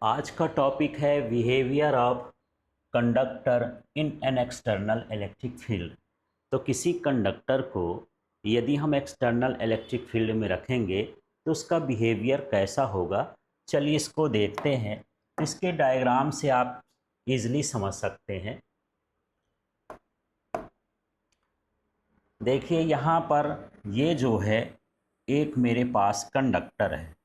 आज का टॉपिक है behaviour of conductor in an external electric field. तो किसी कंडक्टर को यदि हम एक्सटर्नल इलेक्ट्रिक फील्ड में रखेंगे तो उसका बिहेवियर कैसा होगा, चलिए इसको देखते हैं। इसके डायग्राम से आप इजीली समझ सकते हैं। देखिए यहाँ पर ये जो है एक मेरे पास कंडक्टर है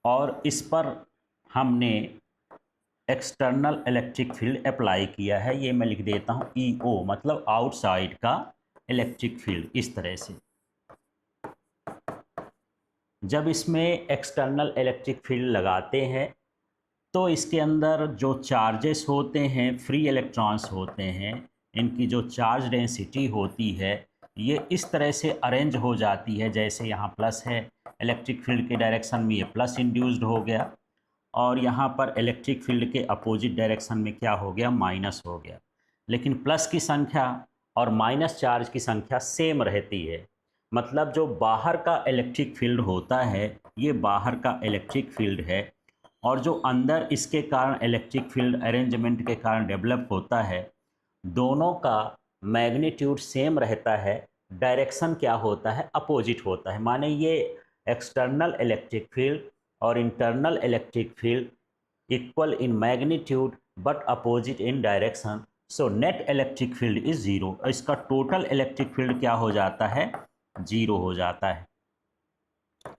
और इस पर हमने एक्सटर्नल इलेक्ट्रिक फील्ड अप्लाई किया है। ये मैं लिख देता हूँ EO, मतलब आउटसाइड का इलेक्ट्रिक फील्ड। इस तरह से जब इसमें एक्सटर्नल इलेक्ट्रिक फील्ड लगाते हैं तो इसके अंदर जो चार्जेस होते हैं, फ्री इलेक्ट्रॉन्स होते हैं, इनकी जो चार्ज डेंसिटी होती है ये इस तरह से अरेंज हो जाती है। जैसे यहाँ प्लस है, इलेक्ट्रिक फील्ड के डायरेक्शन में ये प्लस इंड्यूस्ड हो गया, और यहाँ पर इलेक्ट्रिक फील्ड के अपोजिट डायरेक्शन में क्या हो गया, माइनस हो गया। लेकिन प्लस की संख्या और माइनस चार्ज की संख्या सेम रहती है। मतलब जो बाहर का इलेक्ट्रिक फील्ड होता है ये बाहर का इलेक्ट्रिक फील्ड है, और जो अंदर इसके कारण इलेक्ट्रिक फील्ड अरेंजमेंट के कारण डेवलप होता है, दोनों का मैग्नीट्यूड सेम रहता है। डायरेक्शन क्या होता है, अपोजिट होता है। माने ये एक्सटर्नल इलेक्ट्रिक फील्ड और internal electric field equal in magnitude but opposite in direction, so net electric field is zero. इसका टोटल इलेक्ट्रिक फील्ड क्या हो जाता है, जीरो हो जाता है।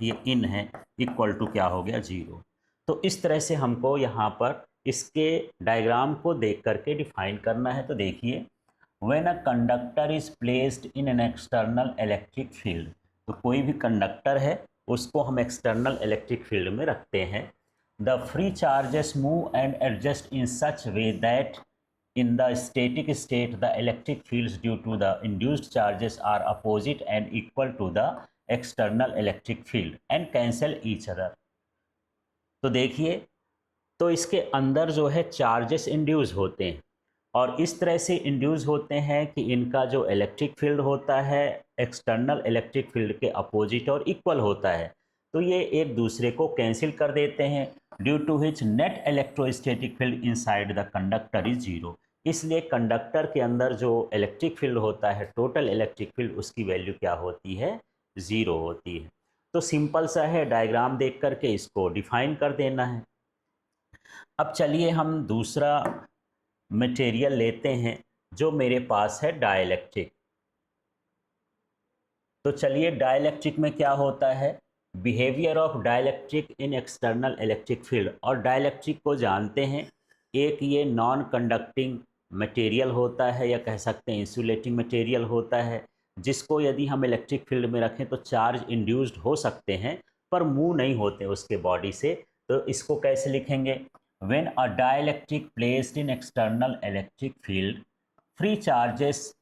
ये इन है, इक्वल टू क्या हो गया, जीरो। तो इस तरह से हमको यहाँ पर इसके डायग्राम को देख करके डिफाइन करना है। तो देखिए, when a conductor is placed in an external electric field, तो कोई भी कंडक्टर है उसको हम एक्सटर्नल इलेक्ट्रिक फील्ड में रखते हैं। The free charges move and adjust in such way that in the static state the electric fields due to the induced charges are opposite and equal to the external electric field and cancel each other। तो देखिए, तो इसके अंदर जो है charges induce होते हैं और इस तरह से इंड्यूस होते हैं कि इनका जो इलेक्ट्रिक फील्ड होता है एक्सटर्नल इलेक्ट्रिक फील्ड के अपोजिट और इक्वल होता है। तो ये एक दूसरे को कैंसिल कर देते हैं, due to which net electrostatic field inside the conductor is zero. इसलिए कंडक्टर के अंदर जो इलेक्ट्रिक फील्ड होता है, टोटल इलेक्ट्रिक फील्ड, उसकी वैल्यू क्या होती है, ज़ीरो होती है। तो सिंपल सा है, डायग्राम देख करके इसको डिफाइन कर देना है। अब चलिए हम दूसरा मटेरियल लेते हैं जो मेरे पास है डाइलेक्ट्रिक। तो चलिए, डाइलेक्ट्रिक में क्या होता है, behaviour of dielectric in external electric field. और डाइलेक्ट्रिक को जानते हैं, एक ये नॉन कंडक्टिंग मटेरियल होता है या कह सकते हैं इंसुलेटिंग मटेरियल होता है, जिसको यदि हम इलेक्ट्रिक फील्ड में रखें तो चार्ज इंड्यूस्ड हो सकते हैं पर मूव नहीं होते उसके बॉडी से। तो इसको कैसे लिखेंगे, when a dielectric placed in external electric field free charges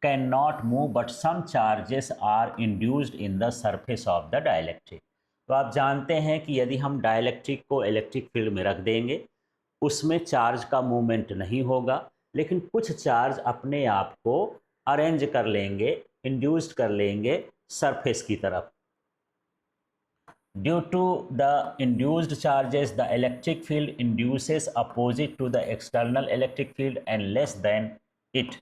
can not move but some charges are induced in the surface of the dielectric. तो आप जानते हैं कि यदि हम डाइलेक्ट्रिक को इलेक्ट्रिक फील्ड में रख देंगे उसमें चार्ज का मूवमेंट नहीं होगा, लेकिन कुछ चार्ज अपने आप को अरेंज कर लेंगे, इंड्यूस्ड कर लेंगे सरफेस की तरफ। Due to the induced charges the electric field induces opposite to the external electric field and less than it.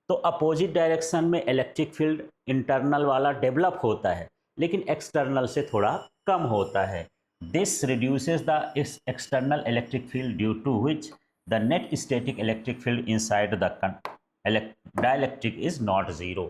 तो अपोजिट डायरेक्शन में इलेक्ट्रिक फील्ड इंटरनल वाला डेवलप होता है लेकिन एक्सटर्नल से थोड़ा कम होता है। This reduces the external electric field, due to which the net static electric field inside the dielectric is not zero।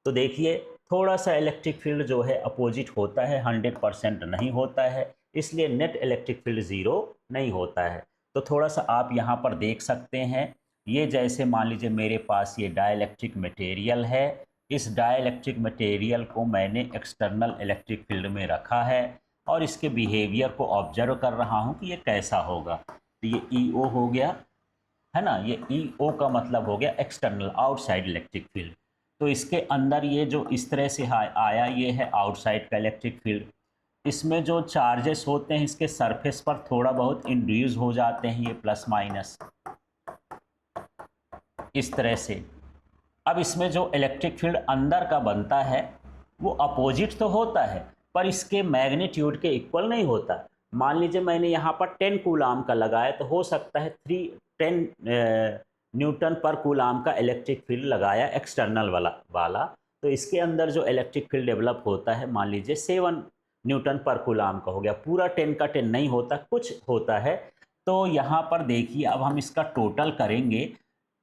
तो देखिए, थोड़ा सा इलेक्ट्रिक फील्ड जो है अपोजिट होता है, 100% नहीं होता है, इसलिए नेट इलेक्ट्रिक फील्ड ज़ीरो नहीं होता है। तो थोड़ा सा आप यहाँ पर देख सकते हैं, ये जैसे मान लीजिए मेरे पास ये डाइलेक्ट्रिक मटेरियल है, इस डाइलेक्ट्रिक मटेरियल को मैंने एक्सटर्नल इलेक्ट्रिक फील्ड में रखा है और इसके बिहेवियर को ऑब्जर्व कर रहा हूँ कि ये कैसा होगा। तो ये EO हो गया, है ना, ये EO का मतलब हो गया एक्सटर्नल, आउटसाइड इलेक्ट्रिक फील्ड। तो इसके अंदर ये जो इस तरह से आया, ये है आउटसाइड का इलेक्ट्रिक फील्ड। इसमें जो चार्जेस होते हैं इसके सरफेस पर थोड़ा बहुत इंड्यूस हो जाते हैं, ये प्लस माइनस इस तरह से। अब इसमें जो इलेक्ट्रिक फील्ड अंदर का बनता है वो अपोजिट तो होता है, पर इसके मैग्नीट्यूड के इक्वल नहीं होता। मान लीजिए मैंने यहाँ पर 10 कूलाम का लगाया, तो हो सकता है 10 न्यूटन पर कूलाम का इलेक्ट्रिक फील्ड लगाया एक्सटर्नल वाला, तो इसके अंदर जो इलेक्ट्रिक फील्ड डेवलप होता है मान लीजिए 7 न्यूटन पर कूलाम का हो गया। पूरा 10 का 10 नहीं होता, कुछ होता है। तो यहाँ पर देखिए, अब हम इसका टोटल करेंगे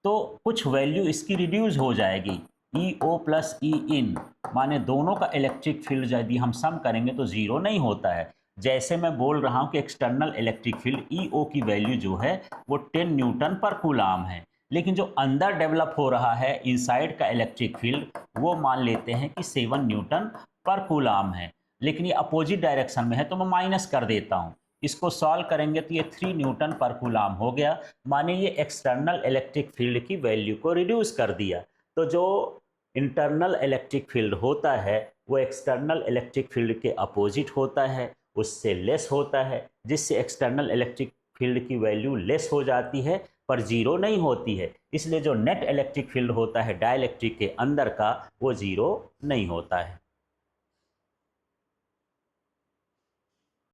तो कुछ वैल्यू इसकी रिड्यूस हो जाएगी। ई ओ प्लस ई इन, माने दोनों का इलेक्ट्रिक फील्ड यदि हम सम करेंगे तो ज़ीरो नहीं होता है। जैसे मैं बोल रहा हूँ कि एक्सटर्नल इलेक्ट्रिक फील्ड ई ओ की वैल्यू जो है वो 10 न्यूटन पर कूलाम है, लेकिन जो अंदर डेवलप हो रहा है इनसाइड का इलेक्ट्रिक फील्ड वो मान लेते हैं कि 7 न्यूटन पर कूलाम है, लेकिन ये अपोजिट डायरेक्शन में है तो मैं माइनस कर देता हूँ। इसको सॉल्व करेंगे तो ये 3 न्यूटन पर कूलाम हो गया, माने ये एक्सटर्नल इलेक्ट्रिक फील्ड की वैल्यू को रिड्यूस कर दिया। तो जो इंटरनल इलेक्ट्रिक फील्ड होता है वो एक्सटर्नल इलेक्ट्रिक फील्ड के अपोजिट होता है, उससे लेस होता है, जिससे एक्सटर्नल इलेक्ट्रिक फील्ड की वैल्यू लेस हो जाती है पर ज़ीरो नहीं होती है। इसलिए जो नेट इलेक्ट्रिक फील्ड होता है डाइलेक्ट्रिक के अंदर का वो ज़ीरो नहीं होता है।